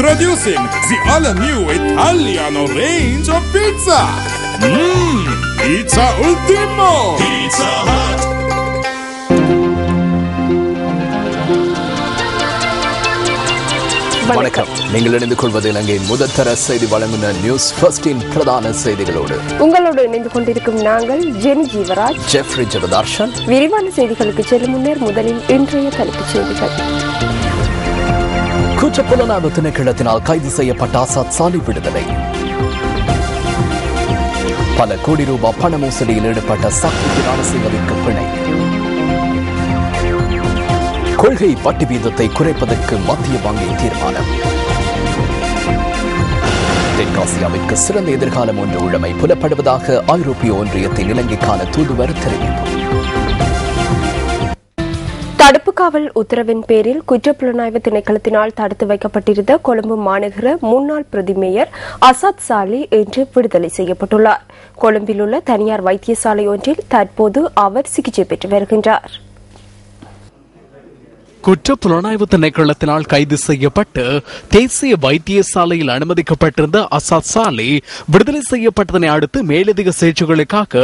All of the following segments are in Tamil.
Introducing the all-new Italiano range of pizza. Pizza Ultimo. Pizza Hut. வணக்கம். நீங்கள் இணைந்து கொள்வது இலங்கையின் முதற்தர செய்தி வழங்குனர் நியூஸ் ஃபர்ஸ்டின் பிரதான செய்திகளோடு உங்களோடு இணைந்து கொண்டிருக்கும் நாங்கள் ஜெனி ஜீவராஜ், ஜெஃப்ரி ஜெபதார்ஷன். விரிவான செய்திகளுக்கு செல்லும் முன்னர் முதலில் இன்றைய தலைப்புச் செய்திகள். குற்றப்புலனாய்வு திணைக்களத்தினால் கைது செய்யப்பட்ட ஆசாத் சாலி விடுதலை. பல கோடி ரூபாய் பண மோசடியில் ஈடுபட்ட சக்தி ரணசிங்கவிற்கு பிணை. கொள்கை வட்டி வீதத்தை குறைப்பதற்கு மத்திய வங்கி தீர்மானம். தெற்காசியாவிற்கு சிறந்த எதிர்காலம் ஒன்று உள்ளமை புலப்படுவதாக ஐரோப்பிய ஒன்றியத்தின் இலங்கைக்கான தூதுவர் தெரிவிப்பு. தடுப்பு காவல் உத்தரவின் பேரில் குற்றப்புலனாய்வு திணைக்களத்தினால் தடுத்து வைக்கப்பட்டிருந்த கொழும்பு மாநகர முன்னாள் பிரதி மேயர் ஆசாத் சாலி இன்று விடுதலை செய்யப்பட்டுள்ளார். கொழும்பில் உள்ள தனியார் வைத்தியசாலை ஒன்றில் தற்போது அவர் சிகிச்சை பெற்று வருகின்றார். குற்றப்புலனாய்வு திணைக்களத்தினால் கைது செய்யப்பட்டு தேசிய வைத்தியசாலையில் அனுமதிக்கப்பட்டிருந்த ஆசாத் சாலி விடுதலை செய்யப்பட்டதனை அடுத்து மேலதிக சிகிச்சைகளுக்காக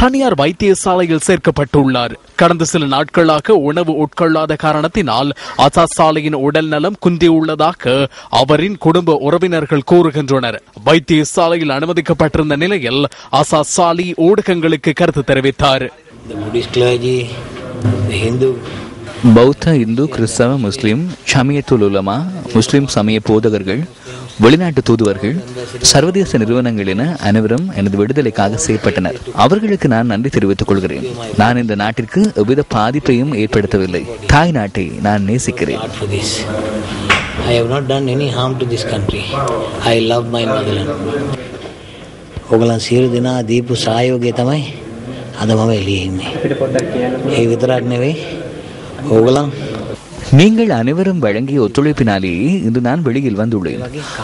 தனியார் வைத்தியசாலையில் சேர்க்கப்பட்டுள்ளார். கடந்த சில நாட்களாக உணவு உட்கொள்ளாத காரணத்தினால் ஆசாத் சாலியின் உடல் நலம் குன்றியுள்ளதாக அவரின் குடும்ப உறவினர்கள் கூறுகின்றனர். வைத்தியசாலையில் அனுமதிக்கப்பட்டிருந்த நிலையில் ஆசாத் சாலி ஊடகங்களுக்கு கருத்து தெரிவித்தார். பௌத்த, இந்து, கிறிஸ்தவ, முஸ்லிம், ஷமியத்துல் உலமா, முஸ்லிம் சமய போதகர்கள், வெளிநாட்டு தூதுவர்கள், சர்வதேச நிறுவனங்கள் என அனைவரும் எனது விடுதலைக்காக செயற்பட்டனர். அவர்களுக்கு நான் நன்றி தெரிவித்துக் கொள்கிறேன். நான் இந்த நாட்டிற்கு எவ்வித பாதிப்பையும் ஏற்படுத்தவில்லை. தாய் நாட்டை நான் நேசிக்கிறேன். ඔගලන් සියලු දෙනා දීපු සහයෝගය තමයි අද මම එළියේ ඉන්නේ. ඒ විතරක් නෙවෙයි ඕගලන් நீங்கள் அனைவரும் வழங்கிய ஒத்துழைப்பினாலேயே இன்று நான் வெளியில் வந்துள்ளேன்.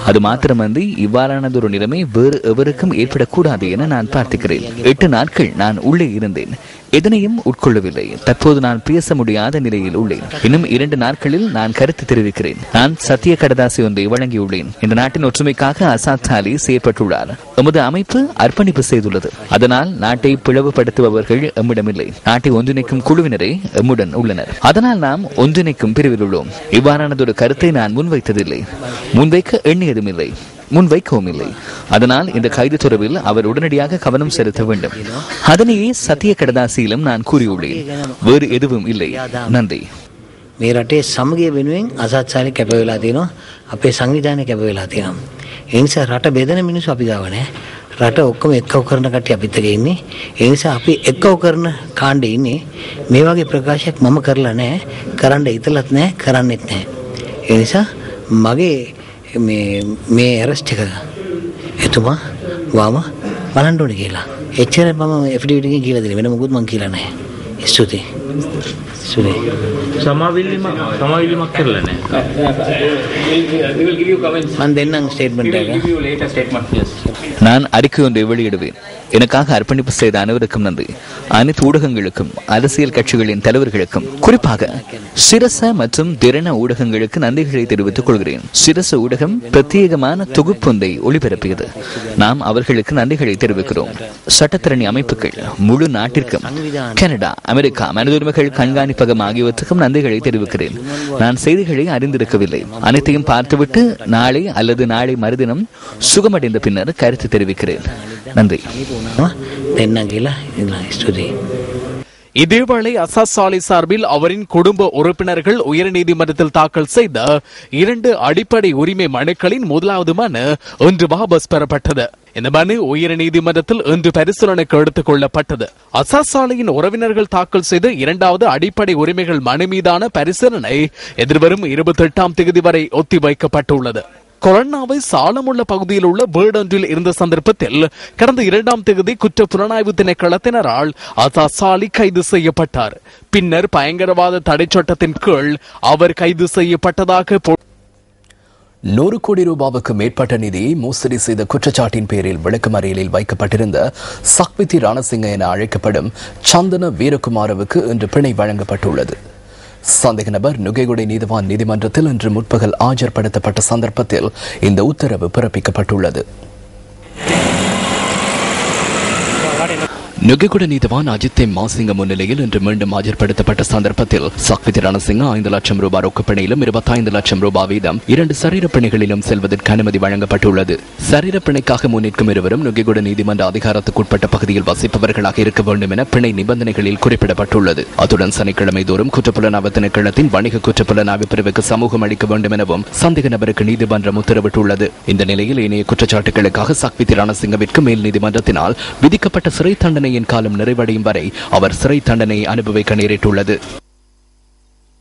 அது மாத்திரமன்றி இவ்வாறானதொரு நிலைமை வேறு எவருக்கும் ஏற்படக்கூடாது என நான் பிரார்த்திக்கிறேன். 8 நாட்கள் நான் உள்ளே இருந்தேன். எதனையும் உட்கொள்ளவில்லை. தற்போது நான் பேச முடியாத நிலையில் உள்ளேன். இன்னும் 2 நாட்களில் நான் கருத்து தெரிவிக்கிறேன். நான் சத்திய கடதாசி ஒன்றை வழங்கியுள்ளேன். இந்த நாட்டின் ஒற்றுமைக்காக ஆசாத் சாலி செயற்பட்டுள்ளார். எமது அமைப்பு அர்ப்பணிப்பு செய்துள்ளது. அதனால் நாட்டை பிளவுபடுத்துபவர்கள் எம்மிடமில்லை. நாட்டை ஒன்றிணைக்கும் குழுவினரே எம்முடன் உள்ளனர். அதனால் நாம் ஒன்றிணைக்கும் பிரிவில் உள்ளோம். இவ்வாறானதொரு கருத்தை நான் முன்வைத்ததில்லை, முன்வைக்க எண்ணியதும் இல்லை, முன்வைக்கவும் இல்லை. அதனால் இந்த கைது தொடர்பில் அவர் உடனடியாக கவனம் செலுத்த வேண்டும். அதனையே சத்திய கடதாசியிலும் நான் கூறியுள்ளேன். வேறு எதுவும் இல்லை. நன்றி. මේ රටේ සමගිය වෙනුවෙන් අසත් සාලි කැප වෙලා තියෙනවා. අපේ සංවිධානය කැප වෙලා තියෙනවා. ඒ නිසා රට බෙදෙන මිනිස්සු අපි ගාව නැහැ. රට ඔක්කොම එක්කව කරන කට්ටිය අපිත් එක්ක ඉන්නේ. ඒ නිසා අපි එක්කව කරන කාණ්ඩේ ඉන්නේ. මේ වගේ ප්‍රකාශයක් මම කරලා නැහැ. කරන්න ඉතලත් නැහැ, කරන්නෙත් නැහැ. ඒ නිසා මගේ මේ ඇරස්ට් එක එතුමා වාම බලන්න ඕනේ කියලා. එච්චර මම ඇෆිඩේවිට් එකකින් කියලා දෙන්නේ. වෙන මොකුත් මම කියලා නැහැ. ස්තුතියි. ස්තුතියි. සමාවිලිමක් කරලා නැහැ. මම දෙන්නම් ස්ටේට්මන්ට් එක. நான் அறிக்கை ஒன்றை வெளியிடுவேன். எனக்காக அர்ப்பணிப்பு செய்த அனைவருக்கும் நன்றி. அனைத்து ஊடகங்களுக்கும், அரசியல் கட்சிகளின் தலைவர்களுக்கும், குறிப்பாக சிரச மற்றும் திரண ஊடகங்களுக்கு நன்றிகளை தெரிவித்துக் கொள்கிறேன். சிரச ஊடகம் பிரத்யேகமான தொகுப்பொன்றை ஒளிபரப்பியது. நாம் அவர்களுக்கு நன்றிகளை தெரிவிக்கிறோம். சட்டத்திரணி அமைப்புகள், முழு நாட்டிற்கும், கனடா, அமெரிக்கா மனிதுரிமைகள் கண்காணிப்பகம் ஆகியவற்றுக்கும் நன்றிகளை தெரிவிக்கிறேன். நான் செய்திகளை அறிந்திருக்கவில்லை. அனைத்தையும் பார்த்துவிட்டு நாளை அல்லது நாளை மறுதினம் சுகமடைந்த பின்னர் கருத்து தெரிவிக்கிறேன். நன்றி. இதேவேளை ஆசாத் சாலி சார்பில் அவரின் குடும்ப உறுப்பினர்கள் உயர்நீதிமன்றத்தில் தாக்கல் செய்த 2 அடிப்படை உரிமை மனுக்களின் முதலாவது மனு இன்று வாபஸ் பெறப்பட்டது. இந்த மனு உயர்நீதிமன்றத்தில் இன்று பரிசீலனைக்கு எடுத்துக் கொள்ளப்பட்டது. ஆசாத் சாலியின் உறவினர்கள் தாக்கல் செய்த 2வது அடிப்படை உரிமைகள் மனு மீதான பரிசீலனை எதிர்வரும் 28ஆம் தேதி வரை ஒத்திவைக்கப்பட்டுள்ளது. கொரோனாவை சாலமுள்ள பகுதியில் உள்ள வீடொன்றில் இருந்த சந்தர்ப்பத்தில் கடந்த 2ஆம் தேதி குற்ற புலனாய்வு திணைக்களத்தினரால் ஆசாத் சாலி கைது செய்யப்பட்டார். பின்னர் பயங்கரவாத தடை சட்டத்தின் கீழ் அவர் கைது செய்யப்பட்டதாக 100 கோடி ரூபாவுக்கு மேற்பட்ட நிதியை மோசடி செய்த குற்றச்சாட்டின் பேரில் விளக்கமறியலில் வைக்கப்பட்டிருந்த சக்வித்தி ரணசிங்க என அழைக்கப்படும் சந்தன வீரகுமாரவுக்கு இன்று பிணை வழங்கப்பட்டுள்ளது. சந்தேக நபர் நுகேகுடை நீதிவான் நீதிமன்றத்தில் இன்று முற்பகல் ஆஜர்படுத்தப்பட்ட சந்தர்ப்பத்தில் இந்த உத்தரவு பிறப்பிக்கப்பட்டுள்ளது. நுகேகுட நீதிவான் அஜித் மாசிங்க முன்னிலையில் இன்று மீண்டும் ஆஜர்படுத்தப்பட்ட சந்தர்ப்பத்தில் சக்விதி ரணசிங்க 5 லட்சம் ரூபாய் ரொக்கப்பிணையிலும் 25 லட்சம் ரூபாய் வீதம் 2 சரீரப்பிணைகளிலும் செல்வதற்கு அனுமதி வழங்கப்பட்டுள்ளது. சரீரப்பிணைக்காக முன்னிற்கும் இருவரும் நுகேகுட நீதிமன்ற அதிகாரத்துக்குட்பட்ட பகுதியில் வசிப்பவர்களாக இருக்க வேண்டும் என பிணை நிபந்தனைகளில் குறிப்பிடப்பட்டுள்ளது. அத்துடன் சனிக்கிழமை தோறும் குற்றப்புலனாய்வு திணைக்களத்தின் வணிக குற்றப்புலனாய்வு பிரிவுக்கு சமூகம் அளிக்க வேண்டும் எனவும் சந்தேக நபருக்கு நீதிமன்றம் உத்தரவிட்டுள்ளது. இந்த நிலையில் இணைய குற்றச்சாட்டுகளுக்காக சக்விதி ரணசிங்கவிற்கு மேல் நீதிமன்றத்தினால் விதிக்கப்பட்ட சிறை தண்டனை காலம் நிறைவடையும் வரை அவர் சிறை தண்டனையை அனுபவிக்க நேரிட்டுள்ளது.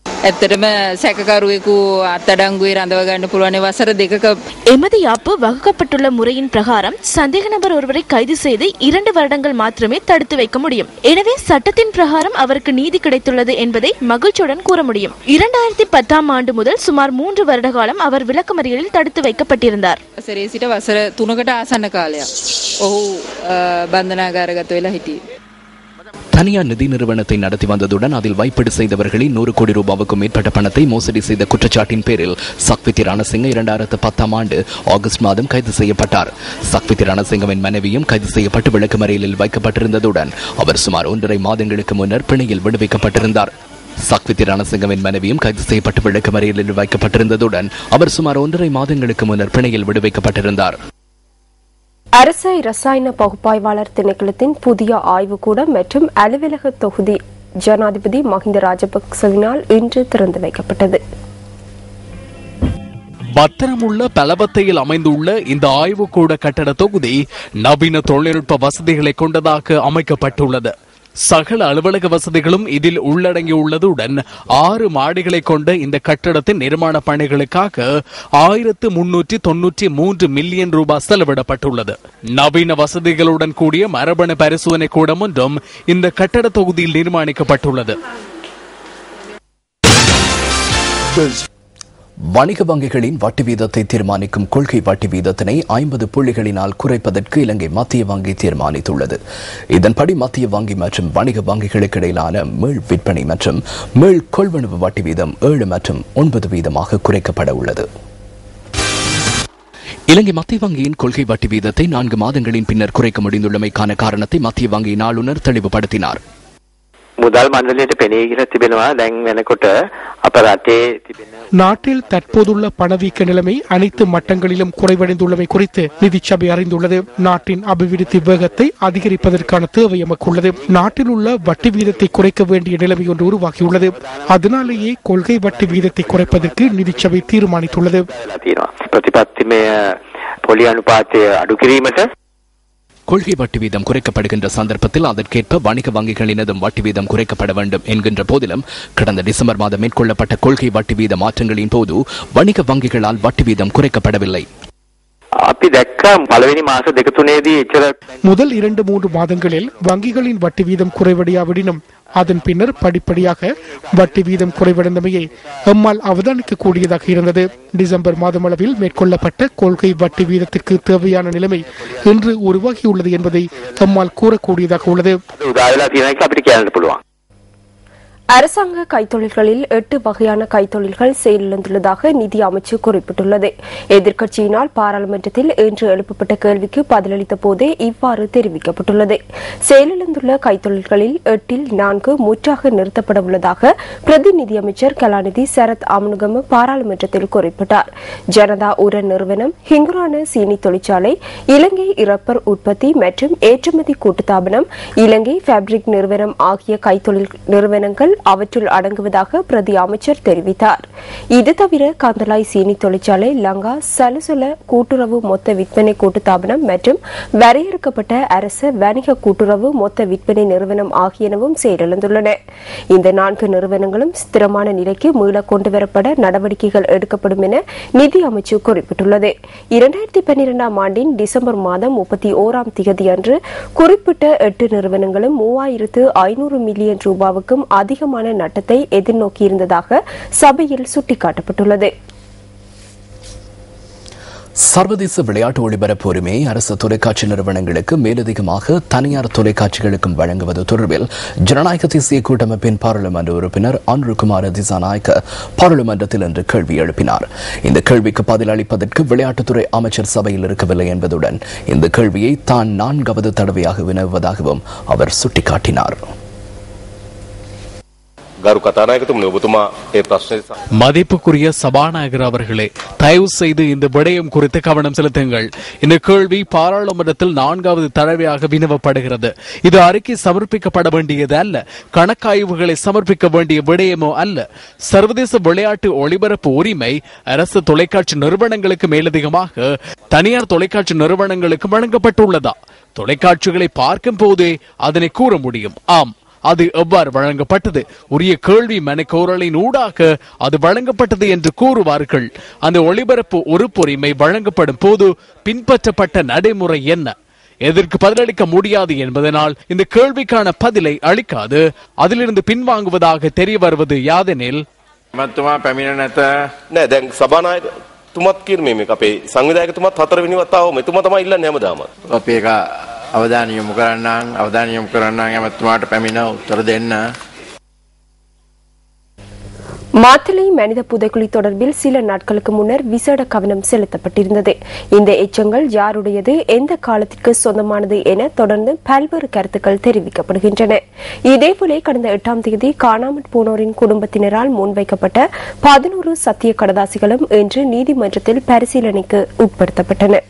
ඇත්තටම සැකකරුවෙකු අත්අඩංගුවේ රඳව ගන්න පුළුවන් වසර දෙකක எமது யாப்பு வகுக்கப்பட்டுள்ள முறையின் பிரகாரம் சந்தேக நபர் ஒருவரை கைது செய்து 2 வருடங்கள் மாத்திரமே தடுத்து வைக்க முடியும். எனவே சட்டத்தின் பிரகாரம் அவருக்கு நீதி கிடைத்துள்ளது என்பதை மகிழ்ச்சியுடன் கூற முடியும். 2010ஆம் ஆண்டு முதல் சுமார் 3 வருட காலம் அவர் விளக்கமறியலில் தடுத்து வைக்கப்பட்டிருந்தார். වසරේ සිට වසර 3කට ආසන්න කාලයක් ඔහු බන්ධනාගාරගත වෙලා හිටියේ. தனியார் நிதி நிறுவனத்தை நடத்தி வந்ததுடன் அதில் வைப்பீடு செய்தவர்களின் 100 கோடி ரூபாவுக்கும் மேற்பட்ட பணத்தை மோசடி செய்த குற்றச்சாட்டின் பேரில் சக்விதி ரணசிங்க 2010ஆம் ஆண்டு ஆகஸ்ட் மாதம் கைது செய்யப்பட்டார். சக்விதி ரணசிங்கவின் மனைவியும் கைது செய்யப்பட்டு விளக்கமறியலில் வைக்கப்பட்டிருந்ததுடன் அவர் சுமார் 1.5 மாதங்களுக்கு முன்னர் பிணையில் விடுவிக்கப்பட்டிருந்தார். சக்விதி ரணசிங்கவின் மனைவியும் கைது செய்யப்பட்டு விளக்கமறியலில் வைக்கப்பட்டிருந்ததுடன் அவர் சுமார் 1.5 மாதங்களுக்கு முன்னர் பிணையில் விடுவிக்கப்பட்டிருந்தார். அரச இரசாயன பகுப்பாய்வாளர் திணைக்களத்தின் புதிய ஆய்வுக்கூடம் மற்றும் அலுவலக தொகுதி ஜனாதிபதி மஹிந்த ராஜபக்சவினால் இன்று திறந்து வைக்கப்பட்டது. பத்திரமுள்ள பலபத்தையில் அமைந்துள்ள இந்த ஆய்வுக்கூட கட்டட தொகுதி நவீன தொழில்நுட்ப வசதிகளை கொண்டதாக அமைக்கப்பட்டுள்ளது. சகல அலுவலக வசதிகளும் இதில் உள்ளடங்கியுள்ளதுடன் 6 மாடிகளை கொண்ட இந்த கட்டடத்தின் நிர்மாண பணிகளுக்காக 1393 மில்லியன் ரூபாய் செலவிடப்பட்டுள்ளது. நவீன வசதிகளுடன் கூடிய மரபணு பரிசோதனை கூடம் ஒன்றும் இந்த கட்டட தொகுதியில் நிர்மாணிக்கப்பட்டுள்ளது. வணிக வங்கிகளின் வட்டி வீதத்தை தீர்மானிக்கும் கொள்கை வட்டி வீதத்தினை 50 புள்ளிகளினால் குறைப்பதற்கு இலங்கை மத்திய வங்கி தீர்மானித்துள்ளது. இதன்படி மத்திய வங்கி மற்றும் வணிக வங்கிகளுக்கு இடையிலான மீள் விற்பனை மற்றும் மீள் கொள்வனவு வட்டி வீதம் 7 மற்றும் 9 வீதமாக குறைக்கப்பட உள்ளது. இலங்கை மத்திய வங்கியின் கொள்கை வட்டி வீதத்தை 4 மாதங்களின் பின்னர் குறைக்க முடிந்துள்ளமைக்கான காரணத்தை மத்திய வங்கியின் ஆளுநர் தெளிவுபடுத்தினார். මුදල් මණ්ඩලයට පෙනී ගිහිලා තිබෙනවා. දැන් වෙනකොට අප රටේ තිබෙන நாட்டில் தற்போதுள்ள பணவீக்க நிலைமை அனைத்து மட்டங்களிலும் குறைவடைந்துள்ளமை குறித்து நிதிச்சபை அறிந்துள்ளது. நாட்டின் அபிவிருத்தி வேகத்தை அதிகரிப்பதற்கான தேவை எமக்குள்ளது. நாட்டில் உள்ள வட்டி வீதத்தை குறைக்க வேண்டிய நிலைமை ஒன்று உருவாகியுள்ளது. அதனாலேயே கொள்கை வட்டி வீதத்தை குறைப்பதற்கு நிதிச்சபை தீர்மானித்துள்ளது. ප්‍රතිපත්තිමය පොලි අනුපාතය අඩු කිරීමට கொள்கை வட்டி வீதம் குறைக்கப்படுகின்ற சந்தர்ப்பத்தில் அதற்கேற்ப வணிக வங்கிகளினதும் வட்டி வீதம் குறைக்கப்பட வேண்டும் என்கின்ற போதிலும் கடந்த டிசம்பர் மாதம் மேற்கொள்ளப்பட்ட கொள்கை வட்டி வீத மாற்றங்களின் போது வணிக வங்கிகளால் வட்டி வீதம் குறைக்கப்படவில்லை. முதல் 2-3 மாதங்களில் வங்கிகளின் வட்டி வீதம் குறைவடையாவிடனும் அதன் பின்னர் படிப்படியாக வட்டி வீதம் குறைவடைந்தமையை எம்மால் அவதானிக்க கூடியதாக இருந்தது. டிசம்பர் மாதமளவில் மேற்கொள்ளப்பட்ட கொள்கை வட்டி வீதத்திற்கு தேவையான நிலைமை இன்று உருவாகியுள்ளது என்பதை எம்மால் கூறக்கூடியதாக உள்ளது. அரசாங்க கைத்தொழில்களில் 8 வகையான கைத்தொழில்கள் செயலிழந்துள்ளதாக நிதி அமைச்சு குறிப்பிட்டுள்ளது. எதிர்க்கட்சியினால் பாராளுமன்றத்தில் இன்று எழுப்பப்பட்ட கேள்விக்கு பதிலளித்த போதே இவ்வாறு தெரிவிக்கப்பட்டுள்ளது. செயலிழந்துள்ள கைத்தொழில்களில் 8இல் 4 முற்றாக நிறுத்தப்பட உள்ளதாக பிரதி நிதியமைச்சர் கலாநிதி சரத் அமனுகம பாராளுமன்றத்தில் குறிப்பிட்டார். ஜனதா உர நிறுவனம், ஹிங்குரான சீனி தொழிற்சாலை, இலங்கை இறப்பர் உற்பத்தி மற்றும் ஏற்றுமதி கூட்டுத்தாபனம், இலங்கை ஃபேப்ரிக் நிறுவனம் ஆகிய கைத்தொழில் நிறுவனங்கள் அவற்றுள் அடங்குவதாக பிரதி அமைச்சர் தெரிவித்தார். இது தவிர கந்தலாய் சீனி தொழிற்சாலை, லங்கா சலுசல கூட்டுறவு மொத்த விற்பனை கூட்டுத்தாபனம் மற்றும் வரையறுக்கப்பட்ட அரச வணிக கூட்டுறவு மொத்த விற்பனை நிறுவனம் ஆகியனவும் செயலிழந்துள்ளன. இந்த 4 நிறுவனங்களும் ஸ்திரமான நிலைக்கு மீள கொண்டுவரப்பட நடவடிக்கைகள் எடுக்கப்படும் என நிதி அமைச்சு குறிப்பிட்டுள்ளது. 2012ஆம் ஆண்டின் டிசம்பர் மாதம் 31ஆம் தேதி அன்று குறிப்பிட்ட 8 நிறுவனங்களும் 3500 மில்லியன் ரூபாவுக்கும் அதிகமான நட்டத்தை எதிர்நோக்கியிருந்ததாக சபையில் சுட்டிக்காட்டப்பட்டுள்ளது. சர்வதேச விளையாட்டு ஒளிபரப்பு உரிமையை அரசு தொலைக்காட்சி நிறுவனங்களுக்கு மேலதிகமாக தனியார் தொலைக்காட்சிகளுக்கும் வழங்குவது தொடர்பில் ஜனநாயக தேசிய கூட்டமைப்பின் பாராளுமன்ற உறுப்பினர் அன்ருகுமார் திசாநாயக்க பாராளுமன்றத்தில் இன்று கேள்வி எழுப்பினார். இந்த கேள்விக்கு பதில் அளிப்பதற்கு விளையாட்டுத்துறை அமைச்சர் சபையில் இருக்கவில்லை என்பதுடன் இந்த கேள்வியை தான் 4வது தடவையாக வினவுவதாகவும் அவர் சுட்டிக்காட்டினார். மதிப்புக்குரிய சபாநாயகர் அவர்களே, தயவு செய்து இந்த விடயம் குறித்து கவனம் செலுத்துங்கள். இந்த கேள்வி பாராளுமன்றத்தில் 4வது தடவையாக வினவப்படுகிறது. இது அறிக்கை சமர்ப்பிக்கப்பட வேண்டியது அல்ல, கணக்காய்வுகளை சமர்ப்பிக்க வேண்டிய விடயமோ அல்ல. சர்வதேச விளையாட்டு ஒளிபரப்பு உரிமை அரசு தொலைக்காட்சி நிறுவனங்களுக்கு மேலதிகமாக தனியார் தொலைக்காட்சி நிறுவனங்களுக்கு வழங்கப்பட்டுள்ளதா? தொலைக்காட்சிகளை பார்க்கும் போதே அதனை கூற முடியும். ஆம், அது எவ்வாறு வழங்கப்பட்டது? உரிய கேள்வி மனக்கோரலின் ஊடாக அது வழங்கப்பட்டது என்று கூறுவார்கள். அந்த ஒளிபரப்பு உறுப்புரிமை வழங்கப்படும் போது பின்பற்றப்பட்ட நடைமுறை என்ன? எதற்கு பதிலளிக்க முடியாது என்பதனால் இந்த கேள்விக்கான பதிலை அளிக்காது அதிலிருந்து பின்வாங்குவதாக தெரிய வருவது யாதெனில், තුමත් කිරමේ මේක අපේ සංවිධායකතුමත් 4වෙනි වතාව මෙතුමා තමයි ඉල්ලන්නේ හැමදාම. අපි ඒක අවධානය යොමු කරන්නම් එමෙතුමාට පැමිණ උත්තර දෙන්න. மாத்தளை மனித புதைக்குழி தொடர்பில் சில நாட்களுக்கு முன்னர் விசேட கவனம் செலுத்தப்பட்டிருந்தது. இந்த எச்சங்கள் யாருடையது, எந்த காலத்திற்கு சொந்தமானது என தொடர்ந்து பல்வேறு கருத்துக்கள் தெரிவிக்கப்படுகின்றன. இதேபோல கடந்த 8ஆம் தேதி காணாமற் போனோரின் குடும்பத்தினரால் முன்வைக்கப்பட்ட 11 சத்திய கடதாசிகளும் இன்று நீதிமன்றத்தில் பரிசீலனைக்கு உட்படுத்தப்பட்டன.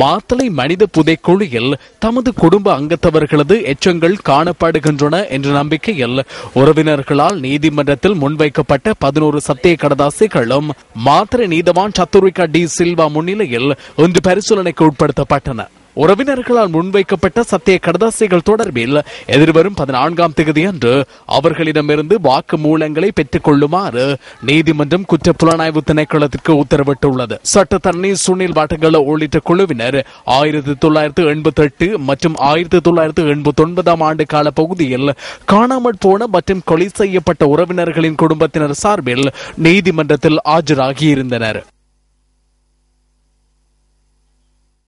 மாத்தளை மனித புதைக்குழியில் தமது குடும்ப அங்கத்தவர்களது எச்சங்கள் காணப்படுகின்றன என்ற நம்பிக்கையில் உறவினர்களால் நீதிமன்றத்தில் முன்வைக்கப்பட்ட 11 சத்திய கடதாசிகளும் மாத்தளை நீதவான் சத்துரிகா டி சில்வா முன்னிலையில் இன்று பரிசீலனைக்கு உட்படுத்தப்பட்டன. உறவினர்களால் முன்வைக்கப்பட்ட சத்திய கடதாசிகள் தொடர்பில் எதிர்வரும் 14ஆம் தேதி அன்று அவர்களிடமிருந்து வாக்குமூலங்களை பெற்றுக் கொள்ளுமாறு நீதிமன்றம் குற்றப்புலனாய்வு திணைக்களத்திற்கு உத்தரவிட்டுள்ளது. சட்டத்தரணி சுனில் வாட்டங்கள உள்ளிட்ட குழுவினர் 1988 மற்றும் 1989ஆம் ஆண்டு கால பகுதியில் காணாமற் போன மற்றும் கொலை செய்யப்பட்ட உறவினர்களின் குடும்பத்தினர் சார்பில் நீதிமன்றத்தில் ஆஜராகியிருந்தனர்.